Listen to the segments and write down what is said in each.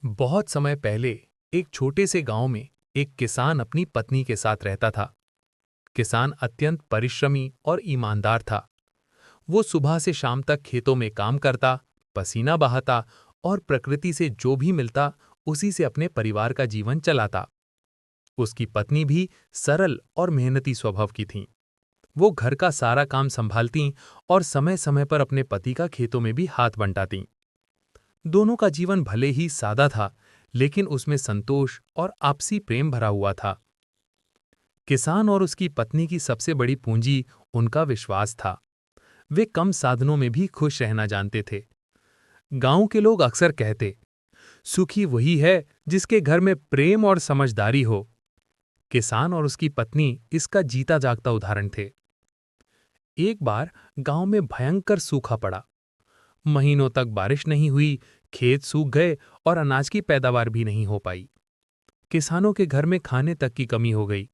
बहुत समय पहले एक छोटे से गांव में एक किसान अपनी पत्नी के साथ रहता था। किसान अत्यंत परिश्रमी और ईमानदार था। वो सुबह से शाम तक खेतों में काम करता, पसीना बहाता और प्रकृति से जो भी मिलता उसी से अपने परिवार का जीवन चलाता। उसकी पत्नी भी सरल और मेहनती स्वभाव की थीं। वो घर का सारा काम संभालती और समय समय पर अपने पति का खेतों में भी हाथ बंटातीं। दोनों का जीवन भले ही सादा था, लेकिन उसमें संतोष और आपसी प्रेम भरा हुआ था। किसान और उसकी पत्नी की सबसे बड़ी पूंजी उनका विश्वास था। वे कम साधनों में भी खुश रहना जानते थे। गांव के लोग अक्सर कहते, सुखी वही है जिसके घर में प्रेम और समझदारी हो। किसान और उसकी पत्नी इसका जीता जागता उदाहरण थे। एक बार गांव में भयंकर सूखा पड़ा। महीनों तक बारिश नहीं हुई, खेत सूख गए और अनाज की पैदावार भी नहीं हो पाई। किसानों के घर में खाने तक की कमी हो गई।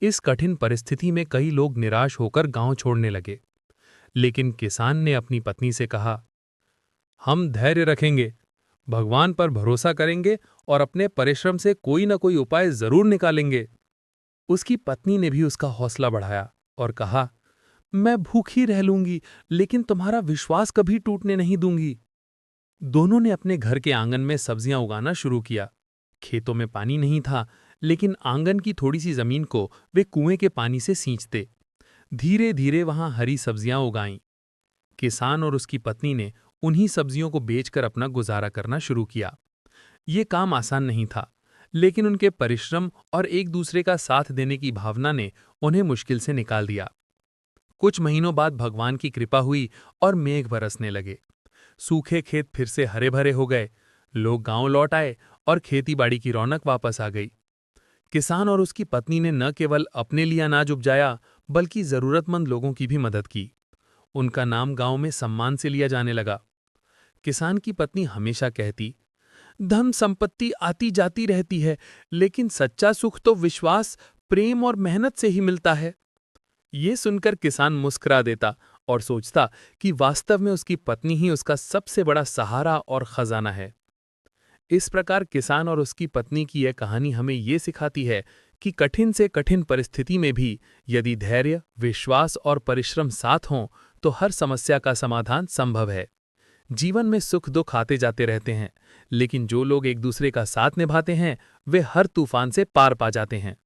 इस कठिन परिस्थिति में कई लोग निराश होकर गांव छोड़ने लगे। लेकिन किसान ने अपनी पत्नी से कहा, हम धैर्य रखेंगे, भगवान पर भरोसा करेंगे और अपने परिश्रम से कोई न कोई उपाय जरूर निकालेंगे। उसकी पत्नी ने भी उसका हौसला बढ़ाया और कहा, मैं भूखी रह लूंगी, लेकिन तुम्हारा विश्वास कभी टूटने नहीं दूंगी। दोनों ने अपने घर के आंगन में सब्जियां उगाना शुरू किया। खेतों में पानी नहीं था, लेकिन आंगन की थोड़ी सी जमीन को वे कुएं के पानी से सींचते। धीरे धीरे वहां हरी सब्जियां उगाईं। किसान और उसकी पत्नी ने उन्हीं सब्जियों को बेचकर अपना गुजारा करना शुरू किया। ये काम आसान नहीं था, लेकिन उनके परिश्रम और एक दूसरे का साथ देने की भावना ने उन्हें मुश्किल से निकाल दिया। कुछ महीनों बाद भगवान की कृपा हुई और मेघ बरसने लगे। सूखे खेत फिर से हरे भरे हो गए। लोग गांव लौट आए और खेतीबाड़ी की रौनक वापस आ गई। किसान और उसकी पत्नी ने न केवल अपने लिए अनाज उपजाया, बल्कि जरूरतमंद लोगों की भी मदद की। उनका नाम गांव में सम्मान से लिया जाने लगा। किसान की पत्नी हमेशा कहती, धन संपत्ति आती जाती रहती है, लेकिन सच्चा सुख तो विश्वास, प्रेम और मेहनत से ही मिलता है। ये सुनकर किसान मुस्कुरा देता और सोचता कि वास्तव में उसकी पत्नी ही उसका सबसे बड़ा सहारा और खजाना है। इस प्रकार किसान और उसकी पत्नी की यह कहानी हमें ये सिखाती है कि कठिन से कठिन परिस्थिति में भी यदि धैर्य, विश्वास और परिश्रम साथ हों, तो हर समस्या का समाधान संभव है। जीवन में सुख दुख आते जाते रहते हैं, लेकिन जो लोग एक दूसरे का साथ निभाते हैं, वे हर तूफान से पार पा जाते हैं।